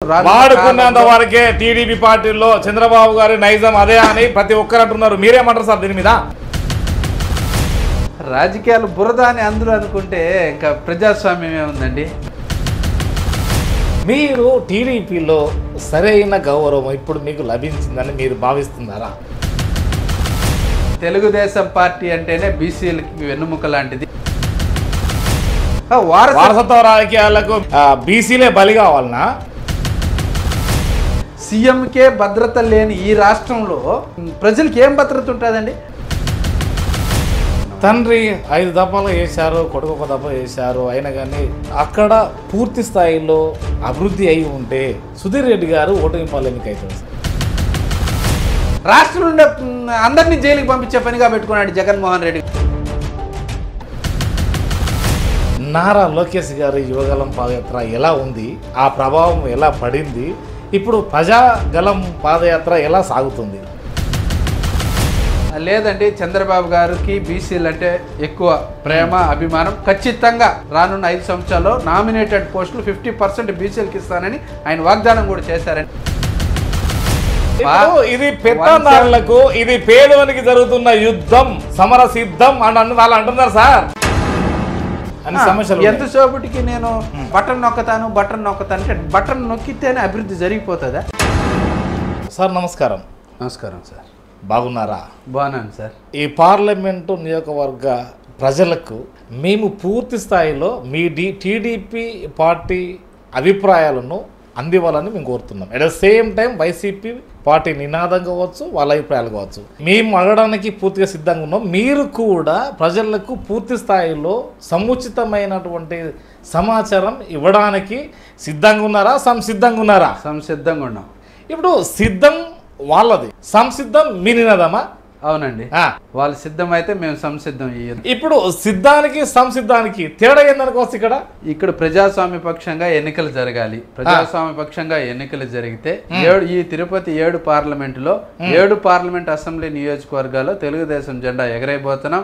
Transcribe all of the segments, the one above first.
వాడుకున్నంత వరకే టీడీపీ పార్టీలో చంద్రబాబు గారి నైజం అదే అని ప్రతి ఒక్కరు అంటున్నారు. మీరేమంటారు సార్ దీని మీద? రాజకీయాలు బురద అని అందరూ అనుకుంటే ఇంకా ప్రజాస్వామ్యం ఏముందండి? మీరు టీడీపీలో సరైన గౌరవం ఇప్పుడు మీకు లభించిందని మీరు భావిస్తున్నారా? తెలుగుదేశం పార్టీ అంటేనే బీసీలకి వెన్నుముక లాంటిది. వారసత్వ రాజకీయాలకు బీసీలే బలి కావాలనా? సీఎంకే భద్రత లేని ఈ రాష్ట్రంలో ప్రజలకి ఏం భద్రత ఉంటుందండి? తండ్రి 5 దఫాలు వేశారు, కొడుకు 1 దఫా వేశారు, అయినా కానీ అక్కడ పూర్తి స్థాయిలో అభివృద్ధి అయి ఉంటే సుధీర్ రెడ్డి గారు ఓటమి పాలు ఎన్నికైతుంది. రాష్ట్రంలో ఉండే అందరినీ జైలుకి పంపించే పనిగా పెట్టుకున్నాడు జగన్మోహన్ రెడ్డి. నారా లోకేష్ గారి యువగలం పాదయాత్ర ఎలా ఉంది, ఆ ప్రభావం ఎలా పడింది, ఇప్పుడు ప్రజాగలం పాదయాత్ర ఎలా సాగుతుంది? లేదండి, చంద్రబాబు గారికి బీసీలు అంటే ఎక్కువ ప్రేమ అభిమానం. ఖచ్చితంగా రానున్న 5 సంవత్సరాల్లో నామినేటెడ్ పోస్టులు 50% బీసీలకు ఇస్తానని ఆయన వాగ్దానం కూడా చేశారని. ఇది పెత్తందారులకు, ఇది పేదవానికి జరుగుతున్న యుద్ధం, సమర సిద్ధం అని వాళ్ళు అంటున్నారు సార్. ఎంతసేపటికి నేను బటన్ నొక్కుతాను అంటే బటన్ నొక్కితేనే అభివృద్ధి జరిగిపోతుందా? సార్ నమస్కారం. నమస్కారం సార్. బాగున్నారా? బాగున్నాను సార్. ఈ పార్లమెంటు నియోజకవర్గ ప్రజలకు మేము పూర్తి స్థాయిలో మీ టీడీపీ పార్టీ అభిప్రాయాలను అందివ్వాలని మేము కోరుతున్నాం. At the same time YCP party నినాదం కావచ్చు, వాళ్ళ అభిప్రాయాలు కావచ్చు, మేము అడగడానికి పూర్తిగా సిద్ధంగా ఉన్నాం. మీరు కూడా ప్రజలకు పూర్తి స్థాయిలో సముచితమైనటువంటి సమాచారం ఇవ్వడానికి సిద్ధంగా ఉన్నారా, సంసిద్ధంగా ఉన్నారా? సంసిద్ధంగా ఉన్నాం. ఇప్పుడు సిద్ధం వాళ్ళది, సంసిద్ధం మీ నినాదమా? అవునండి, వాళ్ళు సిద్ధం అయితే మేము సంసిద్ధం. ఇప్పుడు సిద్ధానికి సంసిద్ధానికి తేడా ఏందనుకోవచ్చు? ఇక్కడ ప్రజాస్వామ్య పక్షంగా ఎన్నికలు జరగాలి. ప్రజాస్వామ్య పక్షంగా ఎన్నికలు జరిగితే ఈ తిరుపతి 7 పార్లమెంటులో 7 పార్లమెంట్ అసెంబ్లీ నియోజకవర్గాల్లో తెలుగుదేశం జెండా ఎగరైపోతున్నాం.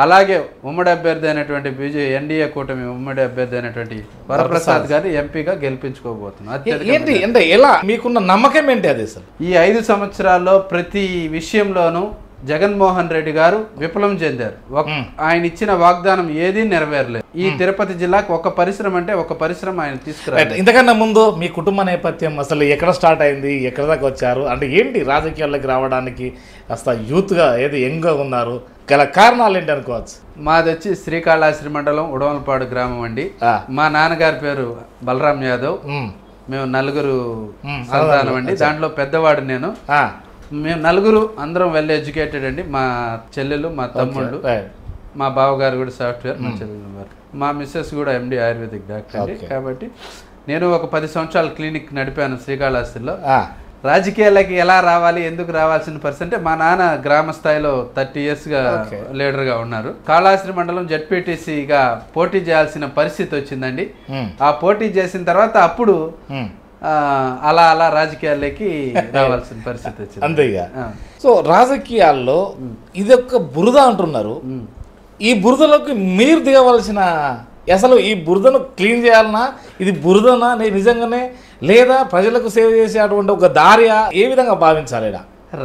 అలాగే ఉమ్మడి అభ్యర్థి అయినటువంటి ఎన్డీఏ కూటమి ఉమ్మడి అభ్యర్థి అయినటువంటి వరప్రసాద్ గారిని ఎంపీగా గెలిపించుకోబోతున్నాం. ఏంటి అంటే ఎలా మీకున్న నమ్మకం ఏంటి అది? ఈ 5 సంవత్సరాల్లో ప్రతి విషయంలోనూ జగన్మోహన్ రెడ్డి గారు విఫలం చెందారు. ఆయన ఇచ్చిన వాగ్దానం ఏదీ నెరవేరలేదు. ఈ తిరుపతి జిల్లాకు ఒక పరిశ్రమ అంటే ఒక పరిశ్రమ ఆయన తీసుకురాలేదు. ఇంతకన్నా ముందు మీ కుటుంబ నేపథ్యం అసలు ఎక్కడ స్టార్ట్ అయింది, ఎక్కడ దాకా వచ్చారు, అంటే ఏంటి రాజకీయాల్లోకి రావడానికి కాస్త యూత్గా యంగ్గా ఉన్నారు, గల కారణాలు ఏంటి అనుకోవచ్చు? మాది వచ్చి శ్రీకాళహస్తి మండలం ఉడమలపాడు గ్రామం అండి. మా నాన్నగారి పేరు బలరాం యాదవ్. మేము 4 సంతానం అండి. దాంట్లో పెద్దవాడు నేను. మేము 4 అందరం వెల్ ఎడ్యుకేటెడ్ అండి. మా చెల్లెలు, మా తమ్ముళ్ళు, మా బావగారు కూడా సాఫ్ట్వేర్, మా చెల్లెలు గారు, మా మిస్సెస్ కూడా ఎండి ఆయుర్వేదిక్ డాక్టర్ అండి. కాబట్టి నేను ఒక 10 సంవత్సరాలు క్లినిక్ నడిపాను శ్రీకాళహస్తిలో. రాజకీయాలకి ఎలా రావాలి, ఎందుకు రావాల్సిన పరిస్థితి అంటే మా నాన్న గ్రామ స్థాయిలో 30 ఇయర్స్గా లీడర్గా ఉన్నారు. కాళహస్తి మండలం జడ్పీటీసీగా పోటీ చేయాల్సిన పరిస్థితి వచ్చిందండి. ఆ పోటీ చేసిన తర్వాత అప్పుడు అలా రాజకీయాల్లోకి రావాల్సిన పరిస్థితి వచ్చింది. అంతేగా. సో రాజకీయాల్లో ఇది ఒక బురద అంటున్నారు. ఈ బురదలోకి మీరు దిగవలసిన, అసలు ఈ బురదను క్లీన్ చేయాలన్నా, ఇది బురదనా నిజంగానే, లేదా ప్రజలకు సేవ చేసేటువంటి ఒక దారియా, ఏ విధంగా భావించాలి?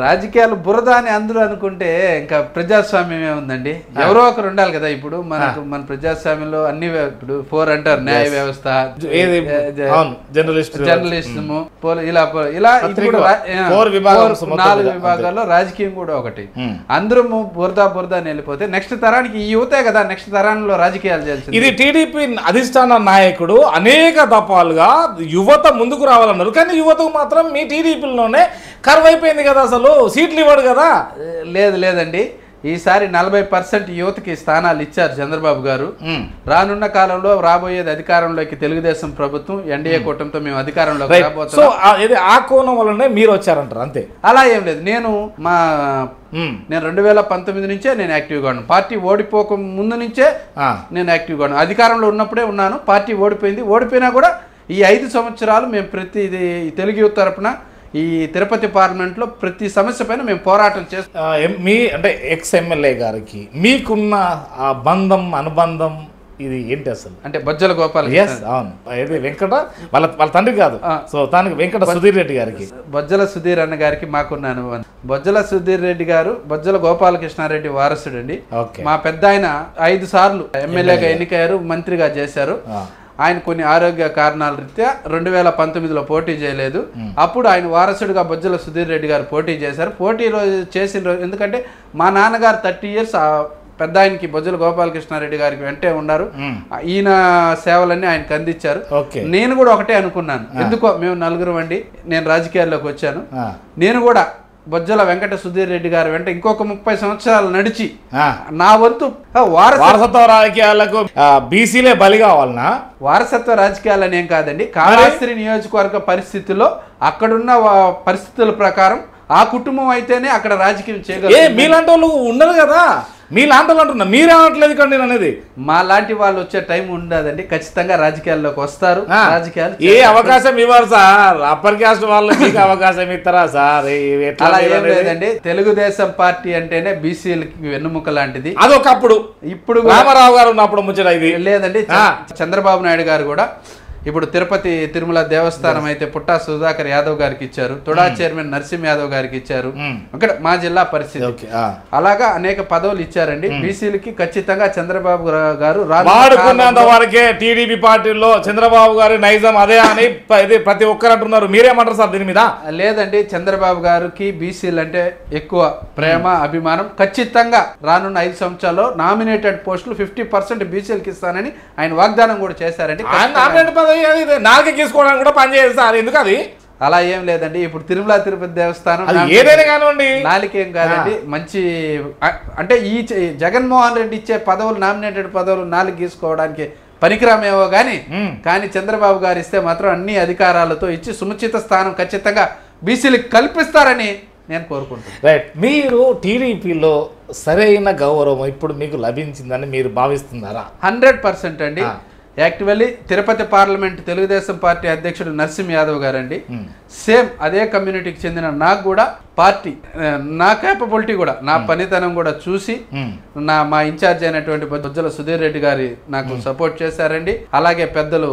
రాజకీయాలు బురద అని అందరూ అనుకుంటే ఇంకా ప్రజాస్వామ్యం ఏముందండి? ఎవరో ఒకరు ఉండాలి కదా. ఇప్పుడు మన ప్రజాస్వామ్యంలో అన్ని, ఇప్పుడు 4 అంటారు, న్యాయ వ్యవస్థ, జర్నలిస్టము, ఇలా 4 విభాగాల్లో రాజకీయం కూడా ఒకటి. అందరూ బురద అని వెళ్ళిపోతే నెక్స్ట్ తరానికి ఈ యువతే కదా నెక్స్ట్ తరానికి రాజకీయాలు చేయాల్సింది. ఇది టీడీపీ అధిష్టాన నాయకుడు అనేక దఫాలుగా యువత ముందుకు రావాలన్నారు, కానీ యువతకు మాత్రం మీ టీడీపీలోనే కరువైపోయింది కదా, అసలు సీట్లు ఇవ్వడు కదా. లేదండి, ఈసారి 40% యువతకి స్థానాలు ఇచ్చారు చంద్రబాబు గారు. రానున్న కాలంలో రాబోయేది అధికారంలోకి తెలుగుదేశం ప్రభుత్వం, ఎన్డీఏ కూటమితో మేము అధికారంలోకి రాబోతున్నాం. ఆ కోణం వల్లనే మీరు వచ్చారంటారు అంతే? అలా ఏం లేదు. నేను 2019 నుంచే నేను యాక్టివ్గా ఉన్నాను. పార్టీ ఓడిపోక ముందు నుంచే నేను యాక్టివ్గా ఉన్నాను. అధికారంలో ఉన్నప్పుడే ఉన్నాను. పార్టీ ఓడిపోయినా కూడా ఈ 5 సంవత్సరాలు మేము ప్రతి తెలుగు యువత తరపున ఈ తిరుపతి పార్లమెంట్లో ప్రతి సమస్య పైన మేము పోరాటం చేస్తాం. మీ అంటే ఎక్స్ ఎమ్మెల్యే గారికి మీకున్న ఆ బంధం, అనుబంధం ఇది ఏంటి అసలు అంటే బొజ్జల గోపాల్ అవును ఇది వెంకట వాళ్ళ తండ్రి కాదు సో తనకి వెంకట సుధీర్ రెడ్డి గారికి బొజ్జల సుధీర్ అన్న గారికి మాకున్న అనుభవం. బొజ్జల సుధీర్ రెడ్డి గారు బొజ్జల గోపాలకృష్ణారెడ్డి వారసుడు అండి. మా పెద్ద ఆయన 5 సార్లు ఎమ్మెల్యేగా ఎన్నికయ్యారు, మంత్రిగా చేశారు. ఆయన కొన్ని ఆరోగ్య కారణాల రీత్యా 2019లో పోటీ చేయలేదు. అప్పుడు ఆయన వారసుడిగా బొజ్జల సుధీర్ రెడ్డి గారు పోటీ చేశారు. పోటీ రోజు చేసిన రోజు ఎందుకంటే మా నాన్నగారు 30 years పెద్ద ఆయనకి బొజ్జల గోపాలకృష్ణారెడ్డి గారికి వెంటే ఉన్నారు. ఈయన సేవలన్నీ ఆయనకు అందించారు. నేను కూడా ఒకటే అనుకున్నాను, ఎందుకో మేము 4 అండి, నేను రాజకీయాల్లోకి వచ్చాను, నేను కూడా బొజ్జల వెంకట సుధీర్ రెడ్డి గారు వెంట ఇంకొక 30 సంవత్సరాలు నడిచి నా వంతు వారసత్వ రాజకీయాలకు బీసీలే బలి కావాలనా? వారసత్వ రాజకీయాలని ఏం కాదండి, కాళహస్తి నియోజకవర్గ పరిస్థితుల్లో అక్కడున్న పరిస్థితుల ప్రకారం ఆ కుటుంబం అయితేనే అక్కడ రాజకీయం చేయగలరు. మీలాంటి వాళ్ళు ఉండరు కదా, మీలాంటి వాళ్ళు అంటున్నా, మీరే అనట్లేదు ఇక్కడ నేను అనేది. మా లాంటి వాళ్ళు వచ్చే టైం ఉండదండి, ఖచ్చితంగా రాజకీయాల్లోకి వస్తారు. రాజకీయాలు ఏ అవకాశం ఇవ్వరు సార్, అప్పర్ క్యాస్ట్ వాళ్ళు మీకు అవకాశం ఇస్తారా సార్? అలా ఏం లేదండి, తెలుగుదేశం పార్టీ అంటేనే బీసీలకి వెన్నుముక లాంటిది. అదొకప్పుడు, ఇప్పుడు రామారావు గారు ఉన్నప్పుడు ముచ్చట ఇది లేదండి. చంద్రబాబు నాయుడు గారు కూడా ఇప్పుడు తిరుపతి తిరుమల దేవస్థానం అయితే పుట్టా సుధాకర్ యాదవ్ గారికి ఇచ్చారు, తుడా చైర్మన్ నరసింహ యాదవ్ గారికి ఇచ్చారు. అక్కడ మా జిల్లా పరిస్థితి అలాగా అనేక పదవులు ఇచ్చారండి. బీసీలకి ఖచ్చితంగా చంద్రబాబు గారు వాడుకున్నంత వరకే టీడీపీ పార్టీలో చంద్రబాబు గారి నైజం అదే అని ప్రతి ఒక్కరు అంటున్నారు. మీరేమంటారు సార్ దీని మీద? లేదండి, చంద్రబాబు గారికి బీసీలు అంటే ఎక్కువ ప్రేమ అభిమానం. ఖచ్చితంగా రానున్న 5 సంవత్సరాల్లో నామినేటెడ్ పోస్టులు 50% బీసీలకి ఇస్తానని ఆయన వాగ్దానం కూడా చేశారండి. నాలుగు తీసుకోవడానికి కూడా పనిచేస్తారు. ఎందుకు అది? అలా ఏం లేదండి, ఇప్పుడు తిరుమల తిరుపతి దేవస్థానం ఏదైనా కానివ్వండి, నాలుకేం కాదండి. మంచి అంటే ఈ జగన్మోహన్ రెడ్డి ఇచ్చే పదవులు, నామినేటెడ్ పదవులు 4 తీసుకోవడానికి పనికిరామేవో కానీ చంద్రబాబు గారు ఇస్తే మాత్రం అన్ని అధికారాలతో ఇచ్చి సముచిత స్థానం ఖచ్చితంగా బీసీలకు కల్పిస్తారని నేను కోరుకుంటున్నాను. రైట్, మీరు టీడీపీలో సరైన గౌరవం ఇప్పుడు మీకు లభించిందని మీరు భావిస్తున్నారా? 100% అండి. Actually Tirupati parliament Telugu Desam party అధ్యక్షుడు నరసింహ యాదవ్ గారండి, సేమ్ అదే కమ్యూనిటీకి చెందిన నాకు కూడా పార్టీ నా కేపబిలిటీ కూడా నా పనితనం కూడా చూసి మా ఇన్ఛార్జ్ అయినటువంటి బొజ్జల సుధీర్ రెడ్డి గారి నాకు సపోర్ట్ చేశారండి. అలాగే పెద్దలు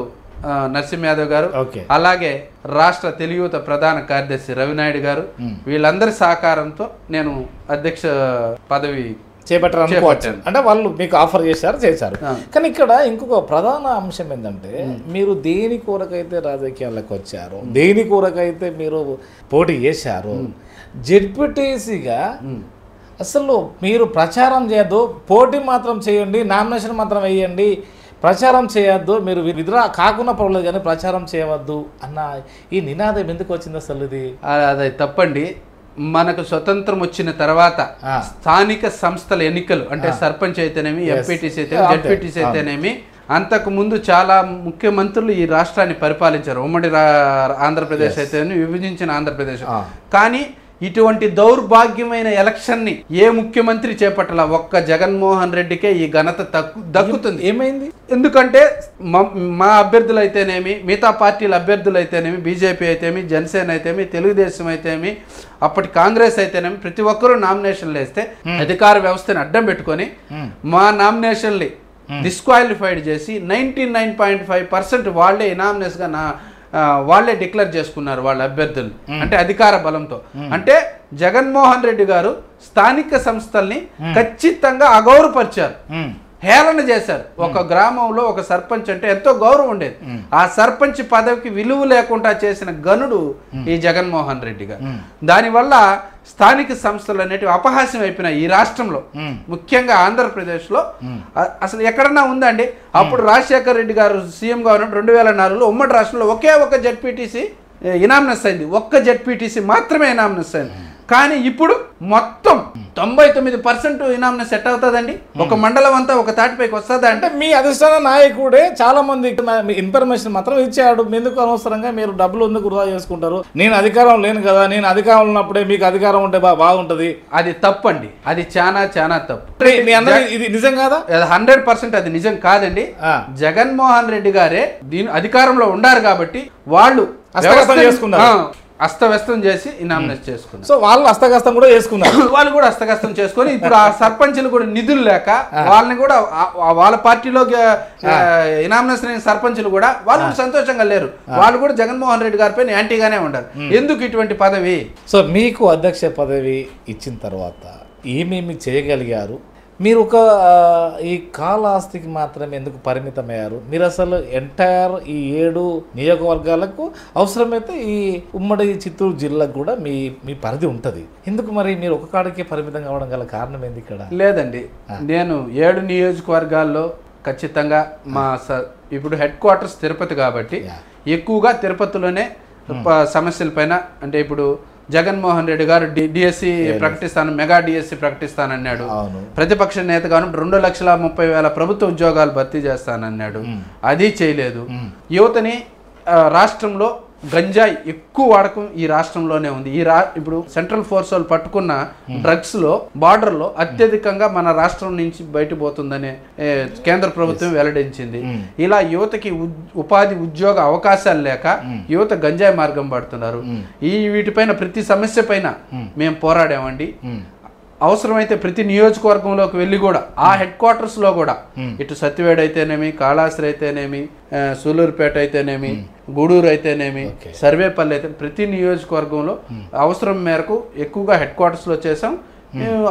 నరసింహ యాదవ్ గారు, అలాగే రాష్ట్ర తెలుగుత ప్రధాన కార్యదర్శి రవినాయుడు గారు, వీళ్ళందరి సహకారంతో నేను అధ్యక్ష పదవి చేపట్టారు. అంటే వాళ్ళు మీకు ఆఫర్ చేశారు. కానీ ఇక్కడ ఇంకొక ప్రధాన అంశం ఏంటంటే, మీరు దేని కొరకైతే రాజకీయాలకు వచ్చారు, దేని కొరకైతే మీరు పోటీ చేశారు, జెడ్పీటీసీగా అసలు మీరు ప్రచారం చేయొద్దు, పోటీ మాత్రం చేయండి, నామినేషన్ మాత్రం వేయండి, ప్రచారం చేయొద్దు, మీరు విత్డ్రా కాకుండా పర్వాలేదు కానీ ప్రచారం చేయవద్దు అన్న ఈ నినాదం ఎందుకు వచ్చింది అసలు? ఇది అది తప్పండి. మనకు స్వతంత్రం వచ్చిన తర్వాత స్థానిక సంస్థల ఎన్నికలు అంటే సర్పంచ్ అయితేనేమి, ఎంపీటీసీ అయితే, జెడ్పీటీసీ అయితేనేమి, అంతకు ముందు చాలా ముఖ్యమంత్రులు ఈ రాష్ట్రాన్ని పరిపాలించారు. ఉమ్మడి ఆంధ్రప్రదేశ్ అయితేనేమి, విభజించిన ఆంధ్రప్రదేశ్. కానీ ఇటువంటి దౌర్భాగ్యమైన ఎలక్షన్ని ఏ ముఖ్యమంత్రి చేపట్టాల, ఒక్క జగన్మోహన్ రెడ్డికే ఈ ఘనత దక్కుతుంది. ఏమైంది? ఎందుకంటే మా అభ్యర్థులు అయితేనేమి, మిగతా పార్టీల అభ్యర్థులు అయితేనేమి, బీజేపీ అయితేమి, జనసేన అయితేమి, తెలుగుదేశం అయితేమి, అప్పటి కాంగ్రెస్ అయితేనేమి, ప్రతి ఒక్కరూ నామినేషన్లు వేస్తే అధికార వ్యవస్థని అడ్డం పెట్టుకొని మా నామినేషన్లు డిస్క్వాలిఫైడ్ చేసి 99.5% వాళ్ళే ఇనామినెస్ గా వాళ్ళే డిక్లేర్ చేసుకున్నారు వాళ్ళ అభ్యర్థులు. అంటే అధికార బలంతో. అంటే జగన్మోహన్ రెడ్డి గారు స్థానిక సంస్థల్ని ఖచ్చితంగా అగౌరవపరిచారు, హేళన చేశారు. ఒక గ్రామంలో ఒక సర్పంచ్ అంటే ఎంతో గౌరవం ఉండేది, ఆ సర్పంచ్ పదవికి విలువ లేకుండా చేసిన గనుడు ఈ జగన్మోహన్ రెడ్డి గారు. దానివల్ల స్థానిక సంస్థలు అనేటివి అపహాస్యం అయిపోయినాయి ఈ రాష్ట్రంలో, ముఖ్యంగా ఆంధ్రప్రదేశ్ లో. అసలు ఎక్కడన్నా ఉందండి? అప్పుడు రాజశేఖర్ రెడ్డి గారు సీఎంగా ఉన్నప్పుడు 2004లో ఉమ్మడి రాష్ట్రంలో ఒకే ఒక జెడ్పీటీసీ ఇనామినస్ అయింది, ఒక్క జెడ్పీటీసీ మాత్రమే ఇనామినస్ అయింది. కానీ ఇప్పుడు మొత్తం 99% ఇనామినస్ సెట్ అవుతుందండి. ఒక మండలం అంతా ఒక తాటిపైకి వస్తుందా? అంటే మీ అధిష్టాన నాయకుడే చాలా మంది ఇన్ఫర్మేషన్ మాత్రం ఇచ్చాడు. ఎందుకు అనవసరంగా మీరు డబ్బులు ఎందుకు వృధా చేసుకుంటారు? నేను అధికారం లేను కదా, నేను అధికారం ఉన్నప్పుడే మీకు అధికారం ఉంటే బాగుంటది. అది తప్పండి, అది చాలా తప్పు. ఇది నిజం కాదా? 100% అది నిజం కాదండి. జగన్మోహన్ రెడ్డి గారే దీని అధికారంలో ఉండారు కాబట్టి వాళ్ళు చేసుకున్నారు. అస్తవ్యస్తం చేసి నామినేట్ చేసుకున్నారు. సో వాళ్ళు హస్తగస్తం కూడా చేసుకున్నారు. వాళ్ళు కూడా హస్తగస్తం చేసుకొని ఇప్పుడు ఆ సర్పంచులు కూడా నిధులు లేక వాళ్ళని కూడా వాళ్ళ పార్టీలోకి నామినేషన్ అయిన సర్పంచులు కూడా వాళ్ళు కూడా సంతోషంగా లేరు. వాళ్ళు కూడా జగన్మోహన్ రెడ్డి గారిపై యాంటీగానే ఉన్నారు. ఎందుకు ఇటువంటి పదవి? సో మీకు అధ్యక్ష పదవి ఇచ్చిన తర్వాత ఏమేమి చేయగలిగారు? మీరు ఒక ఈ కాళహస్తికి మాత్రమే ఎందుకు పరిమితమయ్యారు? మీరు అసలు ఎంటైర్ ఈ 7 నియోజకవర్గాలకు అవసరమైతే ఈ ఉమ్మడి చిత్తూరు జిల్లాకు కూడా మీ పరిధి ఉంటుంది. ఎందుకు మరి మీరు ఒక కాడికే పరిమితం కావడం గల కారణం ఏంది ఇక్కడ? లేదండి, నేను 7 నియోజకవర్గాల్లో ఖచ్చితంగా మా ఇప్పుడు హెడ్ క్వార్టర్స్ తిరుపతి కాబట్టి ఎక్కువగా తిరుపతిలోనే సమస్యలపైన, అంటే ఇప్పుడు జగన్మోహన్ రెడ్డి గారు డిఎస్సి ప్రకటిస్తాను, మెగా డిఎస్సి ప్రకటిస్తానన్నాడు. ప్రతిపక్ష నేతగాను 2,30,000 ప్రభుత్వ ఉద్యోగాలు భర్తీ చేస్తానన్నాడు. అది చేయలేదు. యువతని రాష్ట్రంలో గంజాయి ఎక్కువ వాడకం ఈ రాష్ట్రంలోనే ఉంది. ఇప్పుడు సెంట్రల్ ఫోర్స్ వాళ్ళు పట్టుకున్న డ్రగ్స్ లో బార్డర్ లో అత్యధికంగా మన రాష్ట్రం నుంచి బయటపోతుందని కేంద్ర ప్రభుత్వం వెల్లడించింది. ఇలా యువతకి ఉపాధి ఉద్యోగ అవకాశాలు లేక యువత గంజాయి మార్గం పడుతున్నారు. వీటిపైన ప్రతి సమస్య పైన మేము పోరాడామండి. అవసరమైతే ప్రతి నియోజకవర్గంలోకి వెళ్ళి కూడా ఆ హెడ్ క్వార్టర్స్ లో కూడా ఇటు సత్యవేడ్ అయితేనేమి, కాళహస్తి అయితేనేమి, సూలూరుపేట అయితేనేమి, గూడూరు అయితేనేమి, సర్వేపల్లి అయితే ప్రతి నియోజకవర్గంలో అవసరం మేరకు ఎక్కువగా హెడ్ క్వార్టర్స్ లో చేసాం.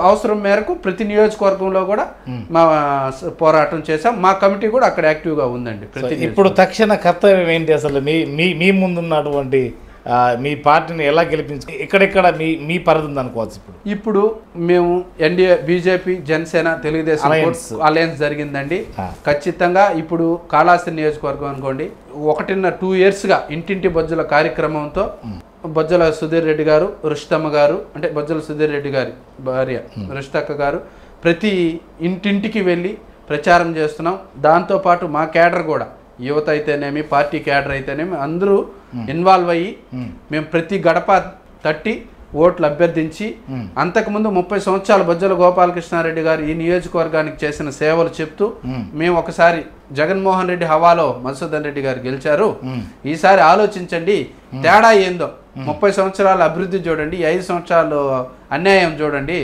అవసరం మేరకు ప్రతి నియోజకవర్గంలో కూడా మా పోరాటం చేసాం. మా కమిటీ కూడా అక్కడ యాక్టివ్ గా ఉందండి. ఇప్పుడు తక్షణ కర్తవ్యం ఏంటి అసలు? మీ ముందున్నటువంటి మీ పార్టీని ఎలా గెలిపించు, ఎక్కడెక్కడ మీ పరిధి ఉంది అనుకోవచ్చు? ఇప్పుడు మేము NDA, BJP, Janasena, Telugu Desam alliance జరిగిందండి. ఖచ్చితంగా ఇప్పుడు కాళహస్తి నియోజకవర్గం అనుకోండి, 1.5-2 years గా ఇంటింటి బొజ్జల కార్యక్రమంతో బొజ్జల సుధీర్ రెడ్డి గారు, రుషితమ్మ గారు, అంటే బొజ్జల సుధీర్ రెడ్డి గారి భార్య రుషితక్క గారు ప్రతి ఇంటింటికి వెళ్ళి ప్రచారం చేస్తున్నాం. దాంతోపాటు మా క్యాడర్ కూడా, యువత అయితేనేమి, పార్టీ క్యాడర్ అయితేనేమి అందరూ ఇన్వాల్వ్ అయ్యి మేము ప్రతి గడప తట్టి ఓట్లు అభ్యర్థించి, అంతకుముందు 30 సంవత్సరాలు బొజ్జల గోపాలకృష్ణారెడ్డి గారు ఈ నియోజకవర్గానికి చేసిన సేవలు చెప్తూ మేము ఒకసారి జగన్మోహన్ రెడ్డి హవాలో మధుసూదన్ రెడ్డి గారు గెలిచారు, ఈసారి ఆలోచించండి తేడా ఏందో, 30 సంవత్సరాల అభివృద్ధి చూడండి, 5 సంవత్సరాలు అన్యాయం చూడండి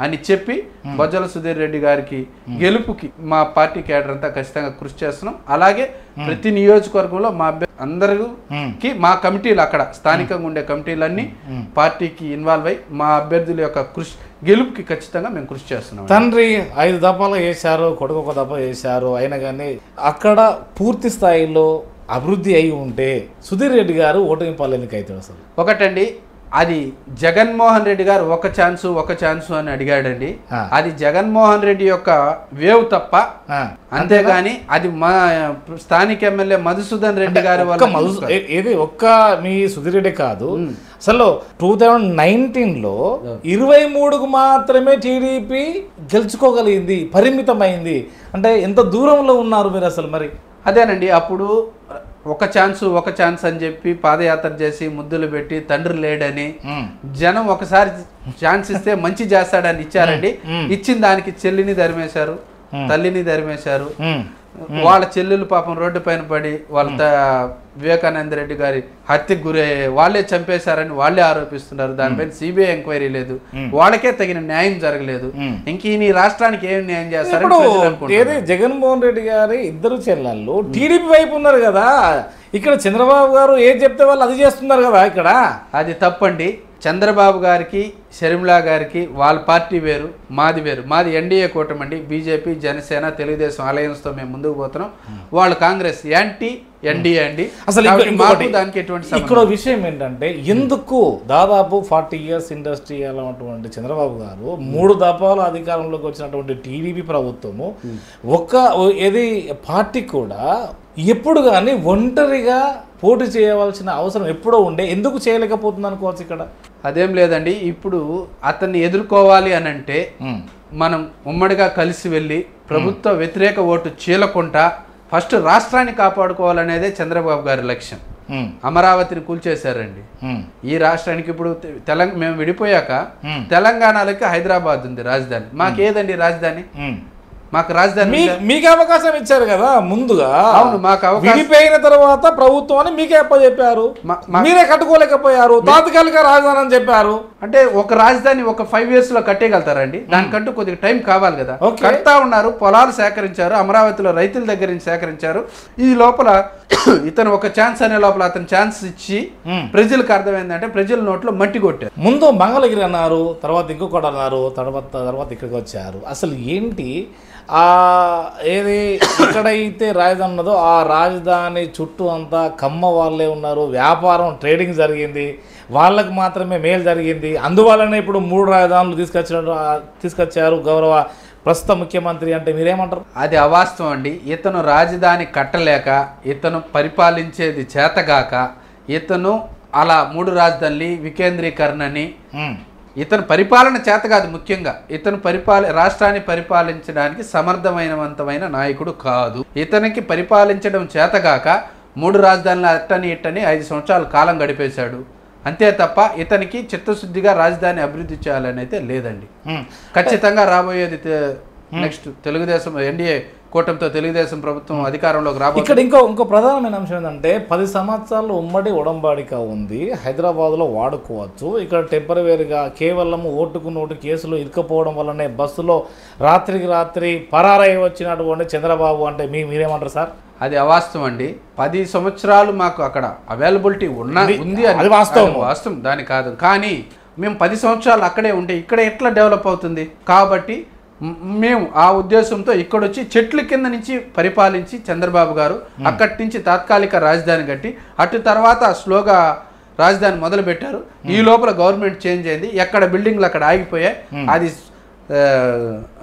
అని చెప్పి బొజ్జల సుధీర్ రెడ్డి గారికి గెలుపుకి మా పార్టీ క్యాడర్ అంతా ఖచ్చితంగా కృషి చేస్తున్నాం. అలాగే ప్రతి నియోజకవర్గంలో మా అందరికి మా కమిటీలు, అక్కడ స్థానికంగా ఉండే కమిటీలన్నీ పార్టీకి ఇన్వాల్వ్ అయ్యి మా అభ్యర్థుల యొక్క కృషి గెలుపుకి ఖచ్చితంగా మేము కృషి చేస్తున్నాం. తండ్రి 5 దఫాలు చేశారు, కొడుకు 1 దఫా చేశారు, అయినా కానీ అక్కడ పూర్తి స్థాయిలో అభివృద్ధి అయి ఉంటే సుధీర్ రెడ్డి గారు ఓటమి పాలు ఎందుకు అవుతాడు అసలు? ఒకటండి, అది జగన్మోహన్ రెడ్డి గారు ఒక ఛాన్సు అని అడిగాడండి. అది జగన్మోహన్ రెడ్డి యొక్క వేవ్ తప్ప, అంతేగాని అది మా స్థానిక ఎమ్మెల్యే మధుసూదన్ రెడ్డి గారి వల్ల ఏది ఒక్క మీ సుధీర్ రెడ్డి కాదు. అసలు 2019లో 23కు మాత్రమే టీడీపీ గెలుచుకోగలిగింది, పరిమితమైంది. అంటే ఎంత దూరంలో ఉన్నారు మీరు అసలు? మరి అదేనండి, అప్పుడు ఒక ఛాన్స్ అని చెప్పి పాదయాత్ర చేసి ముద్దులు పెట్టి తండ్రి లేడని జనం ఒకసారి ఛాన్స్ ఇస్తే మంచి చేస్తాడని ఇచ్చారండి. ఇచ్చిన దానికి చెల్లిని ధరిమేశారు, తల్లిని ధరిమేశారు. వాళ్ళ చెల్లెలు పాపం రోడ్డు పైన పడి వాళ్ళ వివేకానంద రెడ్డి గారి హత్యకు గురై వాళ్ళే చంపేశారని వాళ్ళే ఆరోపిస్తున్నారు. దానిపైన సిబిఐ ఎంక్వైరీ లేదు, వాళ్ళకే తగిన న్యాయం జరగలేదు. ఇంక ఈ రాష్ట్రానికి ఏం న్యాయం చేస్తారు? జగన్మోహన్ రెడ్డి గారి 2 చెల్లెళ్ళు టీడీపీ వైపు ఉన్నారు కదా, ఇక్కడ చంద్రబాబు గారు ఏం చెప్తే వాళ్ళు అది చేస్తున్నారు కదా. ఇక్కడ అది తప్పండి. చంద్రబాబు గారికి, షర్మిలా గారికి వాళ్ళ పార్టీ వేరు, మాది వేరు. మాది ఎన్డీఏ కూటమి అండి. బీజేపీ, జనసేన, తెలుగుదేశం అలయన్స్తో మేము ముందుకు పోతున్నాం. వాళ్ళు కాంగ్రెస్ యాంటీ ఎన్డీఏ అండి. అసలు దానికి ఎటువంటి ఇక్కడ విషయం ఏంటంటే, ఎందుకు దాదాపు 40 years ఇండస్ట్రీ అన్నటువంటి చంద్రబాబు గారు 3 దఫాలు అధికారంలోకి వచ్చినటువంటి టీడీపీ ప్రభుత్వము ఏది పార్టీ కూడా ఎప్పుడు కానీ ఒంటరిగా పోటీ చేయవలసిన అవసరం ఎప్పుడో ఉండే, ఎందుకు చేయలేకపోతుంది అనుకోవచ్చు ఇక్కడ? అదేం లేదండి, ఇప్పుడు అతన్ని ఎదుర్కోవాలి అని అంటే మనం ఉమ్మడిగా కలిసి వెళ్ళి ప్రభుత్వ వ్యతిరేక ఓటు చీలకుండా ఫస్ట్ రాష్ట్రాన్ని కాపాడుకోవాలనేదే చంద్రబాబు గారి లక్ష్యం. అమరావతిని కూల్చేశారండి. ఈ రాష్ట్రానికి ఇప్పుడు మేము విడిపోయాక తెలంగాణలోకి హైదరాబాద్ ఉంది రాజధాని. మాకేదండి రాజధాని? మాకు రాజధాని మీకు అవకాశం ఇచ్చారు కదా ముందుగా. అవును, మాకు అవకాశం విడిపోయిన తర్వాత ప్రభుత్వం అని మీకే చెప్పారు, మీరే కట్టుకోలేకపోయారు, తాత్కాలిక రాజధాని అని చెప్పారు. అంటే ఒక రాజధాని ఒక 5 years లో కట్టేయగలుగుతారండి? దానికంటూ కొద్దిగా టైం కావాలి కదా. కడతా ఉన్నారు, పొలాలు సేకరించారు, అమరావతిలో రైతుల దగ్గర నుంచి సేకరించారు. ఈ లోపల ఇతను ఒక ఛాన్స్ అనే లోపల అతను ఛాన్స్ ఇచ్చి ప్రజలకు అర్థమైందంటే ప్రజల నోట్లో మట్టి కొట్టారు. ముందు మంగళగిరి అన్నారు, తర్వాత ఇంకొకటి అన్నారు, తర్వాత ఇక్కడికి వచ్చారు. అసలు ఏంటి ఏది ఎక్కడైతే రాజధాని ఉన్నదో ఆ రాజధాని చుట్టూ అంతా కమ్మ వాళ్ళే ఉన్నారు, వ్యాపారం ట్రేడింగ్ జరిగింది, వాళ్ళకు మాత్రమే మేలు జరిగింది. అందువల్లనే ఇప్పుడు 3 రాజధానులు తీసుకొచ్చారు గౌరవ ప్రస్తుత ముఖ్యమంత్రి. అంటే మీరేమంటారు? అది అవాస్తవం అండి. ఇతను రాజధాని కట్టలేక, ఇతను పరిపాలించేది చేతగాక, ఇతను అలా 3 రాజధానులు వికేంద్రీకరణని, ఇతను పరిపాలన చేత కాదు, ముఖ్యంగా ఇతను రాష్ట్రాన్ని పరిపాలించడానికి సమర్థమైనవంతమైన నాయకుడు కాదు. ఇతనికి పరిపాలించడం చేతగాక 3 రాజధానులు అట్టని ఇట్టని 5 సంవత్సరాల కాలం గడిపేశాడు. అంతే తప్ప ఇతనికి చిత్తశుద్ధిగా రాజధాని అభివృద్ధి చేయాలని అయితే లేదండి. ఖచ్చితంగా రాబోయేది నెక్స్ట్ తెలుగుదేశం ఎన్డీఏ కూటమితో తెలుగుదేశం ప్రభుత్వం అధికారంలోకి రాబోతుంది. ఇక్కడ ఇంకో ప్రధానమైన అంశం ఏంటంటే 10 సంవత్సరాలు ఉమ్మడి ఉడంబాడిక ఉంది, హైదరాబాద్లో వాడుకోవచ్చు. ఇక్కడ టెంపరవరీగా కేవలం ఓటుకు నోటు కేసులు ఇరుకపోవడం వల్లనే బస్సులో రాత్రికి రాత్రి పరారై వచ్చినటువంటి చంద్రబాబు అంటే మీరేమంటారు సార్? అది అవాస్తవం అండి. 10 సంవత్సరాలు మాకు అక్కడ అవైలబిలిటీ ఉంది, అది వాస్తవం, దాని కాదు. కానీ మేము 10 సంవత్సరాలు అక్కడే ఉంటే ఇక్కడ ఎట్లా డెవలప్ అవుతుంది? కాబట్టి మేము ఆ ఉద్దేశంతో ఇక్కడొచ్చి చెట్ల కింద నుంచి పరిపాలించి చంద్రబాబు గారు అక్కడి నుంచి తాత్కాలిక రాజధాని కట్టి అటు తర్వాత స్లోగా రాజధాని మొదలు పెట్టారు. ఈ లోపల గవర్నమెంట్ చేంజ్ అయింది, ఎక్కడ బిల్డింగ్లు అక్కడ ఆగిపోయాయి. అది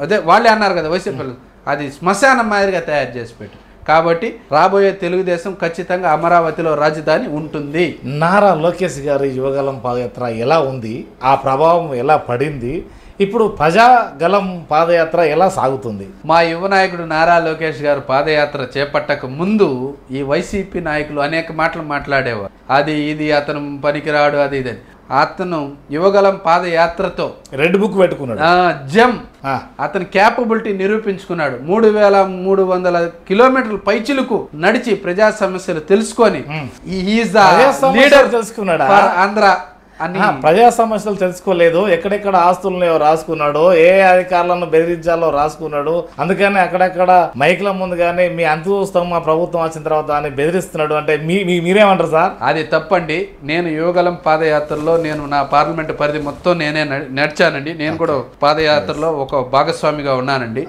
అదే వాళ్ళే అన్నారు కదా వైసీపీ, అది శ్మశానం మాదిరిగా తయారు చేసి పెట్టారు. కాబట్టి రాబోయే తెలుగుదేశం ఖచ్చితంగా అమరావతిలో రాజధాని ఉంటుంది. నారా లోకేష్ గారి యువగలం పాదయాత్ర ఎలా ఉంది, ఆ ప్రభావం ఎలా పడింది, ఇప్పుడు ప్రజాగలం పాదయాత్ర ఎలా సాగుతుంది? మా యువ నాయకుడు నారా లోకేష్ గారు పాదయాత్ర చేపట్టక ముందు ఈ వైసీపీ నాయకులు అనేక మాటలు మాట్లాడేవారు. అది ఇది అతను పనికిరాడు, అది ఇది. అతను యువగలం పాదయాత్రతో రెడ్ బుక్ పెట్టుకున్నాడు, అతని క్యాపబిలిటీ నిరూపించుకున్నాడు. 3300 కిలోమీటర్ల పైచిలకు నడిచి ప్రజా సమస్యలు తెలుసుకొని తెలుసుకున్నాడు. ఆంధ్ర ప్రజా సమస్యలు తెలుసుకోలేదు, ఎక్కడెక్కడ ఆస్తులను రాసుకున్నాడు, ఏ అధికారులను బెదిరించాలో రాసుకున్నాడు. అందుకని అక్కడెక్కడ మైకుల ముందు కానీ మీ అంతు చూస్తాం మా ప్రభుత్వం వచ్చిన తర్వాత అని బెదిరిస్తున్నాడు. అంటే మీరేమంటారు సార్? అది తప్పండి. నేను యువగలం పాదయాత్రలో నేను నా పార్లమెంట్ పరిధి మొత్తం నేనే నడిచానండి. నేను కూడా పాదయాత్రలో ఒక భాగస్వామిగా ఉన్నానండి.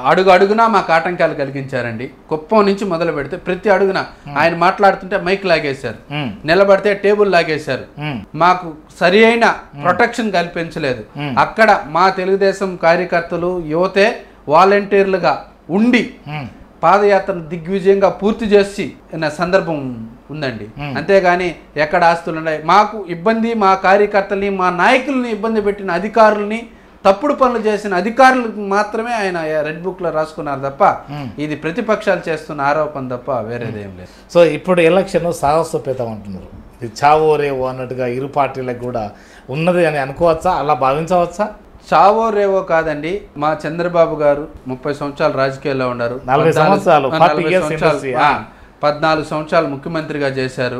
అడుగు అడుగునా మాకు ఆటంకాలు కలిగించారండి. కుప్పం నుంచి మొదలు పెడితే ప్రతి అడుగున ఆయన మాట్లాడుతుంటే మైక్ లాగేశారు, నిలబడితే టేబుల్ లాగేశారు. మాకు సరి అయిన ప్రొటెక్షన్ కల్పించలేదు. అక్కడ మా తెలుగుదేశం కార్యకర్తలు యువతే వాలంటీర్లుగా ఉండి పాదయాత్రను దిగ్విజయంగా పూర్తి చేసి సందర్భం ఉందండి. అంతేగాని ఎక్కడ ఆస్తులు ఉన్నాయి మాకు ఇబ్బంది, మా కార్యకర్తల్ని మా నాయకుల్ని ఇబ్బంది పెట్టిన అధికారుల్ని, తప్పుడు పనులు చేసిన అధికారులకు మాత్రమే ఆయన రెడ్ బుక్ లో రాసుకున్నారు తప్ప ఇది ప్రతిపక్షాలు చేస్తున్న ఆరోపణ తప్ప వేరేదేం లేదు. సో ఇప్పుడు ఎలక్షన్ సాహసోపేతం అంటున్నారు, ఇది చావో రేవో అన్నట్టుగా ఇరు పార్టీలకు కూడా ఉన్నది అని అనుకోవచ్చా, అలా భావించవచ్చా? చావో రేవో కాదండి. మా చంద్రబాబు గారు 30 సంవత్సరాలు రాజకీయాల్లో ఉన్నారు, 14 సంవత్సరాలు ముఖ్యమంత్రిగా చేశారు.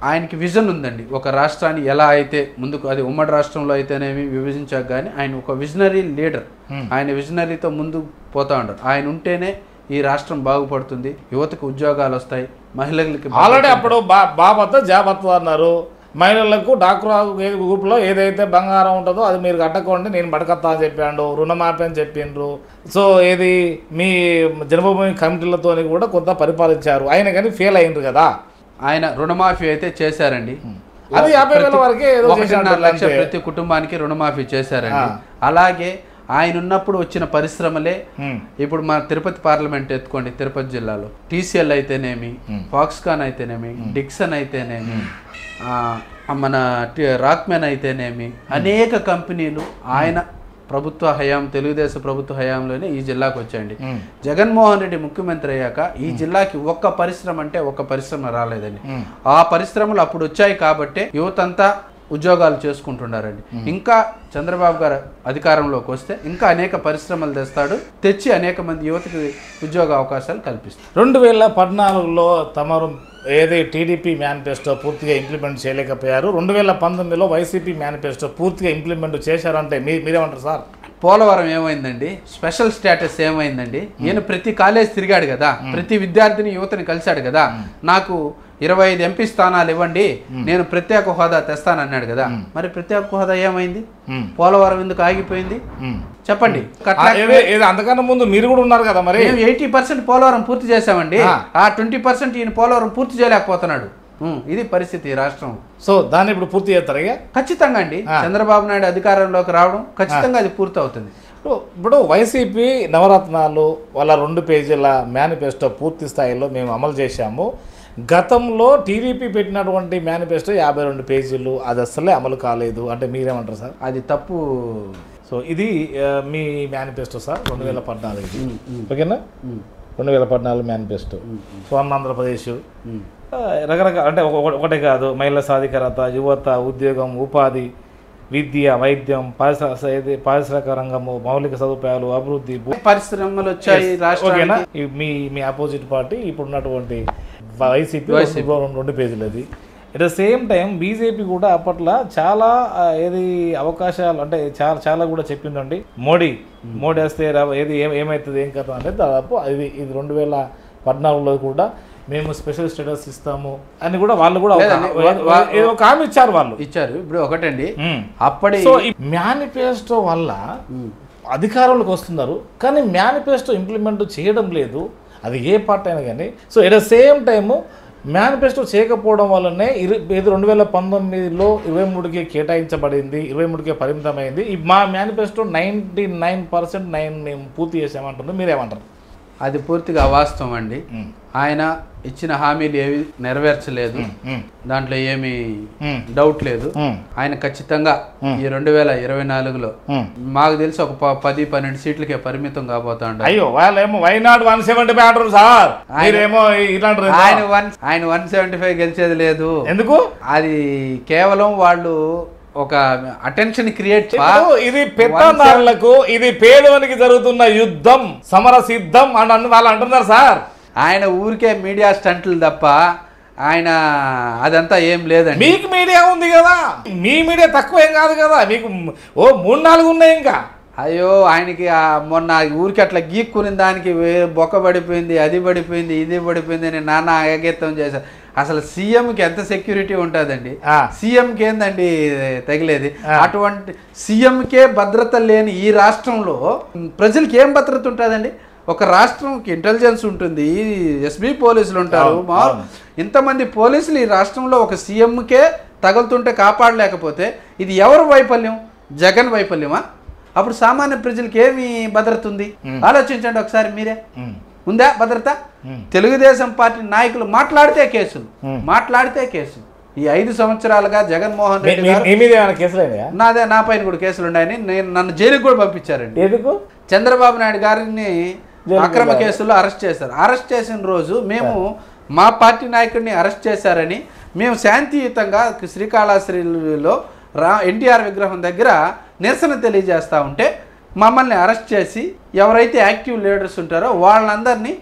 ఆయనకి విజన్ ఉందండి. ఒక రాష్ట్రాన్ని ఎలా అయితే ముందుకు, అది ఉమ్మడి రాష్ట్రంలో అయితేనేమి విభజించాక కానీ ఆయన ఒక విజనరీ లీడర్. ఆయన విజనరీతో ముందుకు పోతా ఉంటారు. ఆయన ఉంటేనే ఈ రాష్ట్రం బాగుపడుతుంది, యువతకు ఉద్యోగాలు వస్తాయి, మహిళలకి. ఆల్రెడీ అప్పుడు బాబత్త జాబత్త అన్నారు, మహిళలకు డాక్రా గ్రూప్లో ఏదైతే బంగారం ఉంటుందో అది మీరు కట్టకండి, నేను పడకత్తా అని చెప్పాడు, రుణమాఫీ అని చెప్పిండ్రు. సో ఏది మీ జన్మభూమి కమిటీలతో కూడా కొంత పరిపాలించారు ఆయన, కానీ ఫెయిల్ అయిండ్రు కదా. ఆయన రుణమాఫీ అయితే చేశారండి, అది 50,000 వరకే 1.5 లక్ష ప్రతి కుటుంబానికి రుణమాఫీ చేశారండి. అలాగే ఆయన ఉన్నప్పుడు వచ్చిన పరిశ్రమలే ఇప్పుడు మన తిరుపతి పార్లమెంట్ ఎత్తుకోండి, తిరుపతి జిల్లాలో TCL అయితేనేమి, ఫాక్స్కాన్ అయితేనేమి, డిక్సన్ అయితేనేమి, మన రాక్మెన్ అయితేనేమి, అనేక కంపెనీలు ఆయన ప్రభుత్వ హయాం, తెలుగుదేశం ప్రభుత్వ హయాంలోనే ఈ జిల్లాకు వచ్చాయండి. జగన్మోహన్ రెడ్డి ముఖ్యమంత్రి అయ్యాక ఈ జిల్లాకి ఒక్క పరిశ్రమ అంటే ఒక్క పరిశ్రమ రాలేదండి. ఆ పరిశ్రమలు అప్పుడు వచ్చాయి కాబట్టే యువతంతా ఉద్యోగాలు చేసుకుంటున్నారండి. ఇంకా చంద్రబాబు గారు అధికారంలోకి వస్తే ఇంకా అనేక పరిశ్రమలు తెచ్చి అనేక మంది యువతకి ఉద్యోగ అవకాశాలు కల్పిస్తారు. 2014లో తమరు ఏది టీడీపీ మేనిఫెస్టో పూర్తిగా ఇంప్లిమెంట్ చేయలేకపోయారు, 2019లో వైసీపీ మేనిఫెస్టో పూర్తిగా ఇంప్లిమెంట్ చేశారంటే మీరేమంటారు సార్? పోలవరం ఏమైందండి, స్పెషల్ స్టేటస్ ఏమైందండి? ఈయన ప్రతి కాలేజ్ తిరిగాడు కదా, ప్రతి విద్యార్థిని యువతని కలిశాడు కదా, నాకు 25 ఎంపీ స్థానాలు ఇవ్వండి, నేను ప్రత్యేక హోదా తెస్తానన్నాడు కదా. మరి ప్రత్యేక హోదా ఏమైంది? పోలవరం ఎందుకు ఆగిపోయింది చెప్పండి. అంతకన్నా ముందు మీరు కూడా ఉన్నారు కదా, మరి 80% పోలవరం పూర్తి చేశామండి, ఆ 20% ఈయన పోలవరం పూర్తి చేయలేకపోతున్నాడు. ఇది పరిస్థితి రాష్ట్రం. సో దాన్ని ఇప్పుడు పూర్తి చేస్తారు ఇక ఖచ్చితంగా అండి. చంద్రబాబు నాయుడు అధికారంలోకి రావడం ఖచ్చితంగా అది పూర్తి అవుతుంది. ఇప్పుడు వైసీపీ నవరత్నాలు వాళ్ళ 2 పేజీల మేనిఫెస్టో పూర్తి స్థాయిలో మేము అమలు చేశాము. గతంలో టీడీపీ పెట్టినటువంటి మేనిఫెస్టో 52 పేజీలు, అది అసలే అమలు కాలేదు అంటే మీరేమంటారు సార్? అది తప్పు. సో ఇది మీ మేనిఫెస్టో సార్ 2014, ఓకేనా? 2014 మేనిఫెస్టో. స్వర్ణ ఆంధ్రప్రదేశ్ రకరకాల అంటే ఒకటే కాదు, మహిళా సాధికారత, యువత, ఉద్యోగం, ఉపాధి, విద్య, వైద్యం, పారిశ్రామిక రంగము, మౌలిక సదుపాయాలు, అభివృద్ధి, పరిశ్రమలు వచ్చాయి రాష్ట్రానికి. మీ ఆపోజిట్ పార్టీ ఇప్పుడు ఉన్నటువంటి వైసీపీ 2 పేజీలు అది. At the same time BJP కూడా అప్పట్లో చాలా ఏది అవకాశాలు అంటే చాలా కూడా చెప్పిందండి. మోడీ వస్తే ఏది ఏమవుతుంది ఏం కథ అంటే దాదాపు ఇది 2014లో కూడా మేము స్పెషల్ స్టేటస్ ఇస్తాము అని కూడా వాళ్ళు కూడా ఒక హామీ ఇచ్చారు. వాళ్ళు ఇచ్చారు. ఇప్పుడు ఒకటండి, అప్పటి మేనిఫెస్టో వల్ల అధికారంలోకి వస్తున్నారు కానీ మేనిఫెస్టో ఇంప్లిమెంట్ చేయడం లేదు, అది ఏ పార్టీ అయినా కానీ. So at the same time manifesto చేయకపోవడం వల్లనే 2019లో 23కి కేటాయించబడింది, 23కే పరిమితమైంది. మా మేనిఫెస్టో 99% మేము పూర్తి చేసామంటున్నాం, మీరేమంటారు? అది పూర్తిగా అవాస్తవం అండి. ఆయన ఇచ్చిన హామీలు ఏవి నెరవేర్చలేదు, దాంట్లో ఏమి డౌట్ లేదు. ఆయన ఖచ్చితంగా ఈ 2024లో మాకు తెలిసి ఒక 10-12 సీట్లకే పరిమితం కాబోతాడు. అయ్యో వాళ్ళేమో వైనాడు 175 అంటారు సార్, ఆయన 175 గెలిచేది లేదు. ఎందుకు? అది కేవలం వాళ్ళు ఒక అటెన్షన్ క్రియేట్. ఇది పెత్తందారులకు, ఇది పేదవానికి జరుగుతున్న యుద్ధం, సమర సిద్ధం అని వాళ్ళు అంటున్నారు సార్. ఆయన ఊరికే మీడియా స్టంట్లు తప్ప ఆయన అదంతా ఏం లేదండి. మీకు మీడియా ఉంది కదా, మీ మీడియా తక్కువ ఏం కాదు కదా, మీకు 3-4 ఉన్నాయి ఇంకా. అయ్యో ఆయనకి మొన్న ఊరికి అట్లా గీక్కుని దానికి బొక్క పడిపోయింది, అది పడిపోయింది, ఇది పడిపోయింది అని నాన్న ఏగెత్తం చేశారు. అసలు సీఎంకి ఎంత సెక్యూరిటీ ఉంటుందండి? సీఎంకి ఏందండి తగిలేది? అటువంటి సీఎంకే భద్రత లేని ఈ రాష్ట్రంలో ప్రజలకి ఏం భద్రత ఉంటుందండి? ఒక రాష్ట్రంకి ఇంటెలిజెన్స్ ఉంటుంది, ఎస్బీ పోలీసులు ఉంటారు, ఇంతమంది పోలీసులు ఈ రాష్ట్రంలో ఒక సీఎంకే తగులుతుంటే కాపాడలేకపోతే ఇది ఎవరు వైఫల్యం? జగన్ వైఫల్యమా? అప్పుడు సామాన్య ప్రజలకి ఏమి భద్రత ఉంది? ఆలోచించండి ఒకసారి మీరే. ఉందా భద్రత? తెలుగుదేశం పార్టీ నాయకులు మాట్లాడితే కేసులు. ఈ 5 సంవత్సరాలుగా జగన్మోహన్ రెడ్డి నా పైన కూడా కేసులు ఉన్నాయని నన్ను జైలుకి కూడా పంపించారండి. ఎందుకు? చంద్రబాబు నాయుడు గారిని అక్రమ కేసుల్లో అరెస్ట్ చేశారు. అరెస్ట్ చేసిన రోజు మేము మా పార్టీ నాయకుడిని అరెస్ట్ చేశారని మేము శాంతియుతంగా శ్రీకాళహస్తిలో ఎన్టీఆర్ విగ్రహం దగ్గర నిరసన తెలియజేస్తూ ఉంటే మమ్మల్ని అరెస్ట్ చేసి ఎవరైతే యాక్టివ్ లీడర్స్ ఉంటారో వాళ్ళందరినీ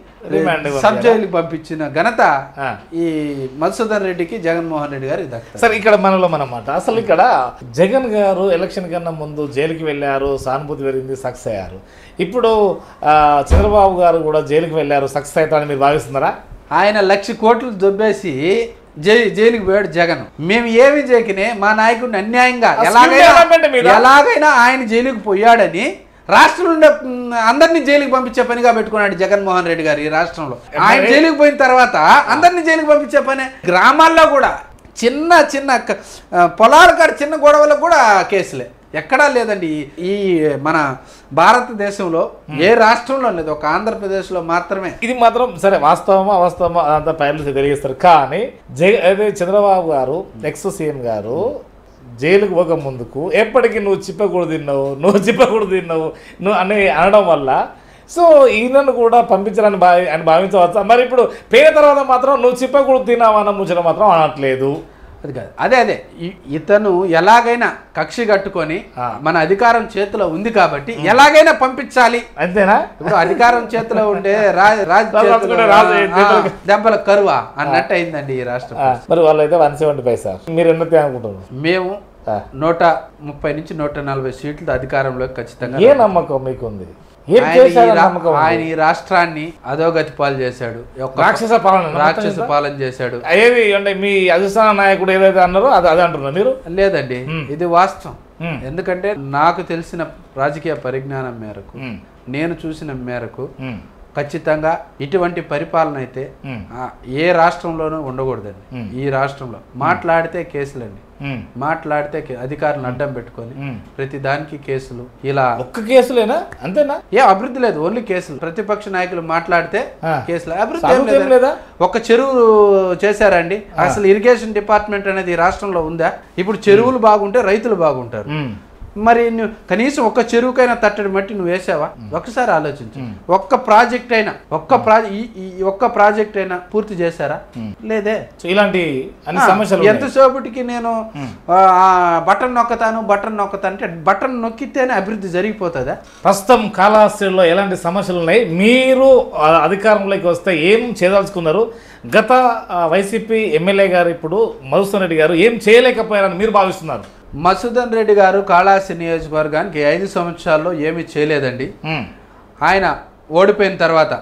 సబ్ జైలుకి పంపించిన ఘనత ఈ మధుసూదన్ రెడ్డికి, జగన్మోహన్ రెడ్డి గారు దక్కుతారు. సరే ఇక్కడ మనలో మనమాట అసలు ఇక్కడ జగన్ గారు ఎలక్షన్ కన్నా ముందు జైలుకి వెళ్ళారు, సానుభూతి పెరిగింది, సక్సెస్ అయ్యారు. ఇప్పుడు చంద్రబాబు గారు కూడా జైలుకి వెళ్ళారు, సక్సెస్ అవుతారని మీరు భావిస్తున్నారా? ఆయన 1,00,000 కోట్లు దొబ్బేసి జైలుకి పోయాడు జగన్. మేము ఏమి చేయకనే మా నాయకుడిని అన్యాయంగా ఎలాగైనా ఆయన జైలుకి పోయాడని రాష్ట్రంలో అందరినీ జైలుకి పంపించే పనిగా పెట్టుకున్నాడు జగన్మోహన్ రెడ్డి గారు. ఈ రాష్ట్రంలో ఆయన జైలుకి పోయిన తర్వాత అందరినీ జైలుకి పంపించే పని. గ్రామాల్లో కూడా చిన్న చిన్న పొలాల కాడ చిన్న గొడవలకు కూడా కేసులే. ఎక్కడా లేదండి ఈ మన భారతదేశంలో ఏ రాష్ట్రంలో లేదు, ఒక ఆంధ్రప్రదేశ్లో మాత్రమే. ఇది మాత్రం సరే వాస్తవమా అవాస్తవమా అదంతా పైలు తెలియజేస్తారు. కానీ చంద్రబాబు గారు ఎక్స్ సీఎం గారు జైలుకు పోక ముందుకు ఎప్పటికీ నువ్వు చిప్పకూడదు తిన్నావు నువ్వు అని అనడం వల్ల సో ఈయనను కూడా పంపించాలని భావించవచ్చా? మరి ఇప్పుడు పేద తర్వాత మాత్రం నువ్వు చిప్పకూడదు తిన్నావు అన్న ముచ్చట మాత్రం అనట్లేదు. అది కాదు, అదే ఇతను ఎలాగైనా కక్షి కట్టుకొని మన అధికారం చేతిలో ఉంది కాబట్టి ఎలాగైనా పంపించాలి అంతేనా. ఇప్పుడు అధికారం చేతిలో ఉంటే దెబ్బల కరువా అన్నట్టు అయిందండి ఈ రాష్ట్రం. మరి వాళ్ళు అయితే 175 సార్, మీరు ఎన్నో అనుకుంటున్నారు? మేము 130 నుంచి 140 సీట్లు అధికారంలోకి ఖచ్చితంగా. ఏ నమ్మకం మీకు ఉంది? ఆయన ఈ రాష్ట్రాన్ని అధోగతి పాలు చేశాడు, రాక్షస పాలన చేశాడు. ఏది అంటే మీ అధిష్టాన నాయకుడు ఏదైతే అన్నారో అది అంటున్నారు మీరు? లేదండి, ఇది వాస్తవం. ఎందుకంటే నాకు తెలిసిన రాజకీయ పరిజ్ఞానం మేరకు, నేను చూసిన మేరకు ఖచ్చితంగా ఇటువంటి పరిపాలన అయితే ఏ రాష్ట్రంలోనూ ఉండకూడదండి. ఈ రాష్ట్రంలో మాట్లాడితే కేసులండి, మాట్లాడితే అధికారులను అడ్డం పెట్టుకొని ప్రతి దానికి కేసులు, ఇలా ఒక్క కేసులేనా? అంతేనా? ఏ అభివృద్ధి లేదు, ఓన్లీ కేసులు. ప్రతిపక్ష నాయకులు మాట్లాడితే కేసులు, అభివృద్ధి లేదా. ఒక చెరువు చేశారండి, అసలు ఇరిగేషన్ డిపార్ట్మెంట్ అనేది ఈ రాష్ట్రంలో ఉందా? ఇప్పుడు చెరువులు బాగుంటే రైతులు బాగుంటారు. మరి నువ్వు కనీసం ఒక్క చెరువుకైనా తట్టడి మట్టి నువ్వు వేసావా? ఒక్కసారి ఆలోచించు. ఒక్క ప్రాజెక్ట్ అయినా పూర్తి చేశారా? లేదే. ఇలాంటి సమస్యలు ఎంతసేపటికి నేను బటన్ నొక్కతాను అంటే బటన్ నొక్కితేనే అభివృద్ధి జరిగిపోతుందా? ప్రస్తుతం కాళహస్తిలో ఎలాంటి సమస్యలు ఉన్నాయి? మీరు అధికారంలోకి వస్తే ఏం చేయదలుచుకున్నారు? గత వైసీపీ ఎమ్మెల్యే గారు ఇప్పుడు మధుసూదన్ రెడ్డి గారు ఏం చేయలేకపోయారని మీరు భావిస్తున్నారు? మధుసూదన్ రెడ్డి గారు కాళహస్తి నియోజకవర్గానికి 5 సంవత్సరాల్లో ఏమీ చేయలేదండి. ఆయన ఓడిపోయిన తర్వాత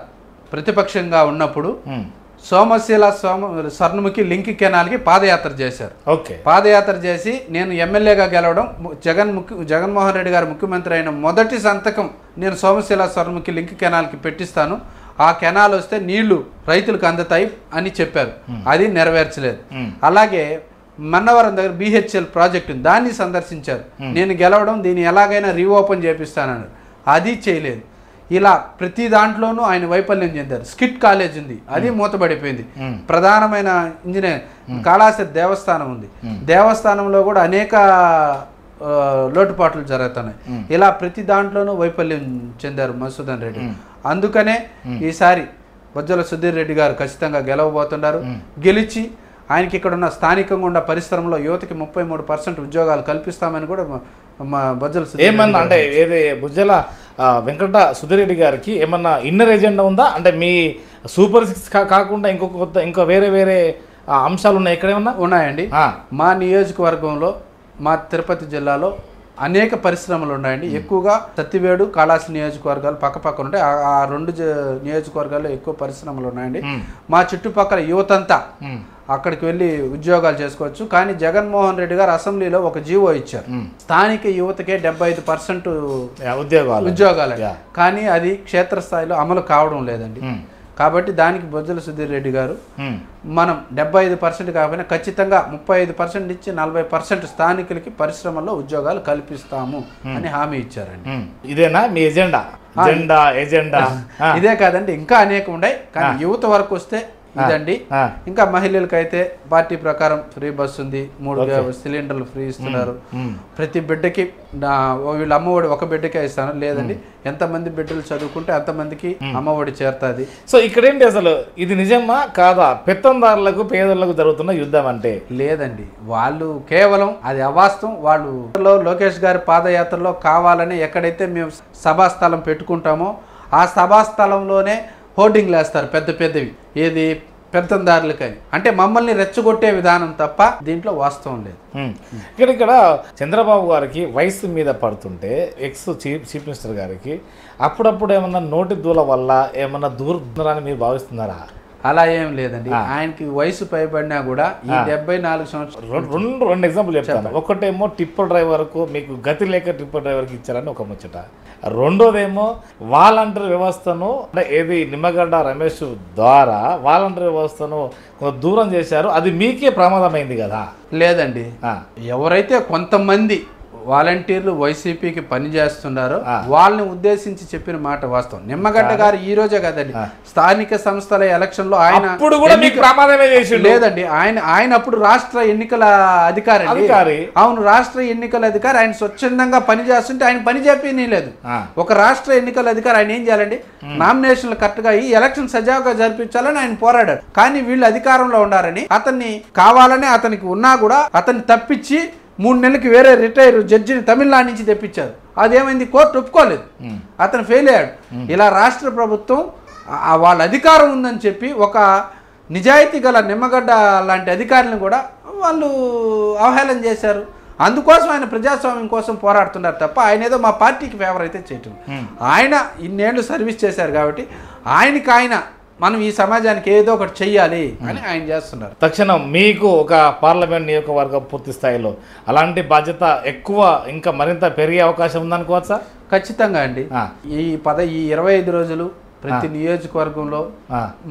ప్రతిపక్షంగా ఉన్నప్పుడు సోమశీల స్వర్ణముఖి లింక్ కెనాల్కి పాదయాత్ర చేశారు. పాదయాత్ర చేసి నేను ఎమ్మెల్యేగా గెలవడం, జగన్మోహన్ రెడ్డి గారు ముఖ్యమంత్రి అయిన మొదటి సంతకం నేను సోమశీల స్వర్ణముఖి లింక్ కెనాల్కి పెట్టిస్తాను, ఆ కెనాల్ వస్తే నీళ్లు రైతులకు అందుతాయి అని చెప్పారు. అది నెరవేర్చలేదు. అలాగే మన్నవరం దగ్గర BHL ప్రాజెక్టు దాన్ని సందర్శించారు. నేను గెలవడం దీన్ని ఎలాగైనా రీఓపెన్ చేపిస్తానన్నారు, అది చేయలేదు. ఇలా ప్రతి దాంట్లోనూ ఆయన వైఫల్యం చెందారు. స్కిట్ కాలేజ్ ఉంది, అది మూతబడిపోయింది. ప్రధానమైన ఇంజనీర్ కాళహస్తి దేవస్థానం ఉంది, దేవస్థానంలో కూడా అనేక లోటుపాట్లు జరుగుతున్నాయి. ఇలా ప్రతి దాంట్లోనూ వైఫల్యం చెందారు మధుసూదన్ రెడ్డి. అందుకనే ఈసారి బొజ్జల సుధీర్ రెడ్డి గారు ఖచ్చితంగా గెలవబోతున్నారు. గెలిచి ఆయనకి ఇక్కడ ఉన్న స్థానికంగా ఉన్న పరిశ్రమలో యువతకి 33% ఉద్యోగాలు కల్పిస్తామని కూడా బొజ్జల ఏమన్నా అంటే ఏది బొజ్జల వెంకట సుధీర్ రెడ్డి గారికి ఏమన్నా ఇన్నర్ ఎజెండా ఉందా? అంటే మీ సూపర్ 6 కాకుండా ఇంకో వేరే అంశాలు ఉన్నాయి ఇక్కడ ఏమన్నా? ఉన్నాయండి. మా నియోజకవర్గంలో, మా తిరుపతి జిల్లాలో అనేక పరిశ్రమలు ఉన్నాయండి. ఎక్కువగా సత్తివేడు, కాళహస్తి నియోజకవర్గాలు పక్కపక్కన ఉంటాయి. ఆ 2 నియోజకవర్గాల్లో ఎక్కువ పరిశ్రమలు ఉన్నాయండి. మా చుట్టుపక్కల యువతంతా అక్కడికి వెళ్ళి ఉద్యోగాలు చేసుకోవచ్చు. కానీ జగన్మోహన్ రెడ్డి గారు అసెంబ్లీలో ఒక జీవో ఇచ్చారు, స్థానిక యువతకే 75% ఉద్యోగాలు. కానీ అది క్షేత్రస్థాయిలో అమలు కావడం లేదండి. కాబట్టి దానికి బొజ్జల సుధీర్ రెడ్డి గారు మనం 75% కాకపోయినా ఖచ్చితంగా 35% ఇచ్చి 40% స్థానికులకి పరిశ్రమల్లో ఉద్యోగాలు కల్పిస్తాము అని హామీ ఇచ్చారండి. ఇదేనా మీ ఎజెండా? ఇదే కాదండి, ఇంకా అనేక ఉన్నాయి. కానీ యువత వరకు వస్తే ఇదండి. ఇంకా మహిళలకైతే పార్టీ ప్రకారం ఫ్రీ బస్ ఉంది, 3 సిలిండర్లు ఫ్రీ ఇస్తున్నారు. ప్రతి బిడ్డకి వీళ్ళ అమ్మఒడి ఒక బిడ్డకే ఇస్తాను లేదండి, ఎంతమంది బిడ్డలు చదువుకుంటే అంతమందికి అమ్మఒడి చేరుతుంది. సో ఇక్కడేంటి అసలు ఇది నిజమా కాదా? పెత్తందారులకు పేదలకు జరుగుతున్న యుద్ధం అంటే లేదండి, వాళ్ళు కేవలం అది అవాస్తవం. వాళ్ళు లోకేష్ గారి పాదయాత్రలో కావాలని ఎక్కడైతే మేము సభాస్థలం పెట్టుకుంటామో ఆ సభాస్థలంలోనే హోర్డింగ్లు వేస్తారు పెద్దవి, ఏది పెత్తందారులకని. అంటే మమ్మల్ని రెచ్చగొట్టే విధానం తప్ప దీంట్లో వాస్తవం లేదు. ఇక్కడ చంద్రబాబు గారికి వయసు మీద పడుతుంటే చీఫ్ మినిస్టర్ గారికి అప్పుడప్పుడు ఏమన్నా నోటి దూల వల్ల ఏమన్నా దూరాన్ని మీరు భావిస్తున్నారా? అలా ఏం లేదండి, ఆయనకి వయసు పైబడినా కూడా ఈ 74 సంవత్సరాలు. రెండు ఎగ్జాంపుల్ చెప్తాను. ఒకటేమో టిప్పర్ డ్రైవర్కు మీకు గతి లేక టిప్పర్ డ్రైవర్కి ఇచ్చారని ఒక ముచ్చట. రెండోదేమో వాలంటీర్ వ్యవస్థను అంటే ఏది నిమ్మగడ్డ రమేష్ ద్వారా వాలంటీర్ వ్యవస్థను కొంత దూరం చేశారు, అది మీకే ప్రమాదమైంది కదా? లేదండి, ఎవరైతే కొంతమంది వాలంటీర్లు వైసీపీకి పని చేస్తున్నారో వాళ్ళని ఉద్దేశించి చెప్పిన మాట వాస్తవం. నిమ్మగడ్డ గారు ఈ రోజే కదండి స్థానిక సంస్థల ఎలక్షన్ లో ఆయన లేదండి, ఆయన అప్పుడు రాష్ట్ర ఎన్నికల అధికారి. అవును, రాష్ట్ర ఎన్నికల అధికారి. ఆయన స్వచ్ఛందంగా పని చేస్తుంటే ఆయన పని చెప్పి లేదు. ఒక రాష్ట్ర ఎన్నికల అధికారి ఆయన ఏం చేయాలండి, నామినేషన్లు కరెక్ట్ గా ఈ ఎలక్షన్ సజావుగా జరిపించాలని ఆయన పోరాడారు. కానీ వీళ్ళు అధికారంలో ఉండారని అతన్ని కావాలని అతనికి ఉన్నా కూడా అతన్ని తప్పించి 3 నెలలకి వేరే రిటైర్ జడ్జిని తమిళనాడు నుంచి తెప్పించారు. అదేమైంది, కోర్టు ఒప్పుకోలేదు, అతను ఫెయిల్ అయ్యాడు. ఇలా రాష్ట్ర ప్రభుత్వం వాళ్ళ అధికారం ఉందని చెప్పి ఒక నిజాయితీ గల నిమ్మగడ్డ లాంటి అధికారులను కూడా వాళ్ళు అవహేళన చేశారు. అందుకోసం ఆయన ప్రజాస్వామ్యం కోసం పోరాడుతున్నారు తప్ప ఆయన ఏదో మా పార్టీకి ఫేవర్ అయితే చేయటం. ఆయన ఇన్నేళ్ళు సర్వీస్ చేశారు కాబట్టి ఆయన మనం ఈ సమాజానికి ఏదో ఒకటి చెయ్యాలి అని ఆయన చేస్తున్నారు. తక్షణం మీకు ఒక పార్లమెంట్ నియోజకవర్గం పూర్తి స్థాయిలో అలాంటి బాధ్యత ఎక్కువ ఇంకా మరింత పెరిగే అవకాశం ఉందనుకోవచ్చా? ఖచ్చితంగా అండి. ఈ 25 రోజులు ప్రతి నియోజకవర్గంలో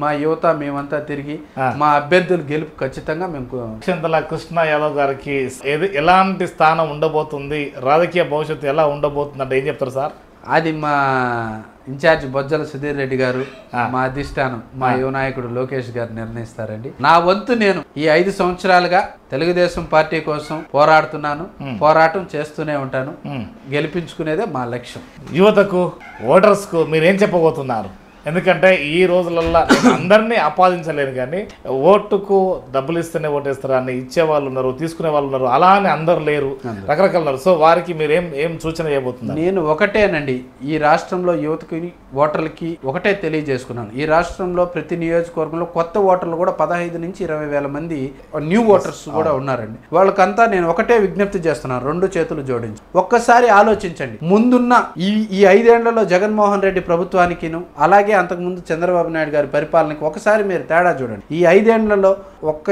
మా యువత మేమంతా తిరిగి మా అభ్యర్థులు గెలుపు ఖచ్చితంగా మేము. అక్షంతల కృష్ణ యాదవ్ గారికి ఎలాంటి స్థానం ఉండబోతుంది, రాజకీయ భవిష్యత్తు ఎలా ఉండబోతుంది అంటే ఏం చెప్తారు సార్? అది మా ఇన్ఛార్జ్ బొజ్జల సుధీర్ రెడ్డి గారు, మా అధిష్టానం, మా యువ నాయకుడు లోకేష్ గారు నిర్ణయిస్తారండి. నా వంతు నేను ఈ 5 సంవత్సరాలుగా తెలుగుదేశం పార్టీ కోసం పోరాడుతున్నాను, పోరాటం చేస్తూనే ఉంటాను. గెలిపించుకునేదే మా లక్ష్యం. యువతకు, ఓటర్స్కు మీరేం చెప్పబోతున్నారు? ఎందుకంటే ఈ రోజులల్లో అందరినీ ఆపాదించలేను, కానీ ఓటుకు డబ్బులు ఇస్తేనే ఓటేస్తారా అని ఇచ్చే వాళ్ళు ఉన్నారు, తీసుకునే వాళ్ళు ఉన్నారు, అలా అని అందరు లేరు, రకరకాలు ఉన్నారు. సో వారికి మీరు ఏం సూచన చేయబోతున్నారు? నేను ఒకటేనండి, ఈ రాష్ట్రంలో యువతకి, ఓటర్లకి ఒకటే తెలియజేసుకున్నాను. ఈ రాష్ట్రంలో ప్రతి నియోజకవర్గంలో కొత్త ఓటర్లు కూడా 15 నుంచి 20 వేల మంది న్యూ ఓటర్స్ కూడా ఉన్నారండి. వాళ్ళకంతా నేను ఒకటే విజ్ఞప్తి చేస్తున్నాను, 2 చేతులు జోడించి ఒక్కసారి ఆలోచించండి. ముందున్న ఈ 5 ఏళ్లలో జగన్మోహన్ రెడ్డి ప్రభుత్వానికి అలాగే అంతకుముందు చంద్రబాబు నాయుడు గారి పరిపాలనకి ఒకసారి మీరు తేడా చూడండి. ఈ 5 ఏళ్లలో ఒక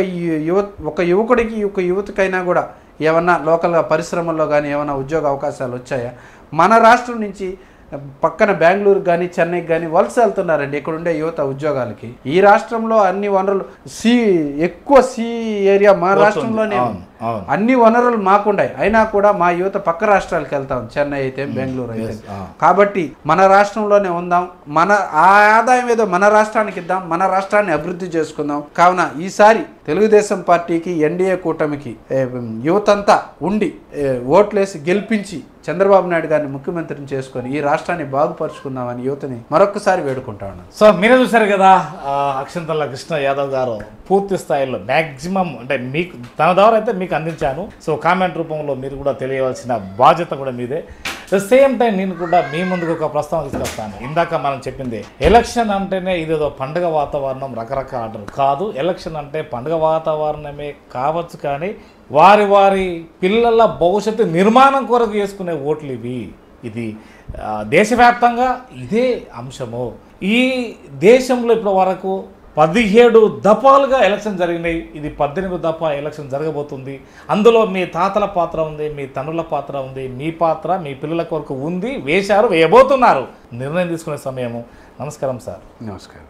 యువకుడికి, ఒక యువతకైనా కూడా ఏమన్నా లోకల్గా పరిశ్రమల్లో కానీ ఏమైనా ఉద్యోగ అవకాశాలు వచ్చాయా? మన రాష్ట్రం నుంచి పక్కన బెంగళూరు కానీ చెన్నైకి కానీ వలస వెళ్తున్నారండి ఇక్కడ ఉండే యువత ఉద్యోగాలకి. ఈ రాష్ట్రంలో అన్ని వనరులు ఎక్కువ సి ఏరియా మా రాష్ట్రంలోనే, అన్ని వనరులు మాకుండాయి. అయినా కూడా మా యువత పక్క రాష్ట్రాలకు వెళ్తాం, చెన్నై అయితే, బెంగళూరు అయితే. కాబట్టి మన రాష్ట్రంలోనే ఉందాం, మన ఆదాయం ఏదో మన రాష్ట్రానికి ఇద్దాం, మన రాష్ట్రాన్ని అభివృద్ధి చేసుకుందాం. కావున ఈసారి తెలుగుదేశం పార్టీకి, ఎన్డీఏ కూటమికి యువతంతా ఉండి ఓట్లేసి గెలిపించి చంద్రబాబు నాయుడు గారిని ముఖ్యమంత్రిని చేసుకొని ఈ రాష్ట్రాన్ని బాగుపరుచుకుందామని యువతని మరొకసారి వేడుకుంటా ఉన్నాను. సో మీరే చూశారు కదా, అక్షంతల కృష్ణ యాదవ్ గారు పూర్తి స్థాయిలో మ్యాక్సిమం అంటే మీకు తన ద్వారా అయితే మీకు అందించాను. సో కామెంట్ రూపంలో మీరు కూడా తెలియవలసిన బాధ్యత కూడా మీదే. ద సేమ్ టైం నేను కూడా మీ ముందుకు ఒక ప్రస్తావన తీసుకొస్తాను. ఇందాక మనం చెప్పింది ఎలక్షన్ అంటేనే ఇదేదో పండుగ వాతావరణం, రకరకాల అంటారు. కాదు, ఎలక్షన్ అంటే పండుగ వాతావరణమే కావచ్చు, కానీ వారి పిల్లల భవిష్యత్తు నిర్మాణం కొరకు చేసుకునే ఓట్లు ఇవి. ఇది దేశవ్యాప్తంగా ఇదే అంశము. ఈ దేశంలో ఇప్పటి వరకు 17 దఫాలుగా ఎలక్షన్ జరిగినాయి. ఇది 18వ దఫా ఎలక్షన్ జరగబోతుంది. అందులో మీ తాతల పాత్ర ఉంది, మీ తండ్రుల పాత్ర ఉంది, మీ పాత్ర మీ పిల్లల కొరకు ఉంది, వేశారు, వేయబోతున్నారు. నిర్ణయం తీసుకునే సమయము. నమస్కారం సార్. నమస్కారం.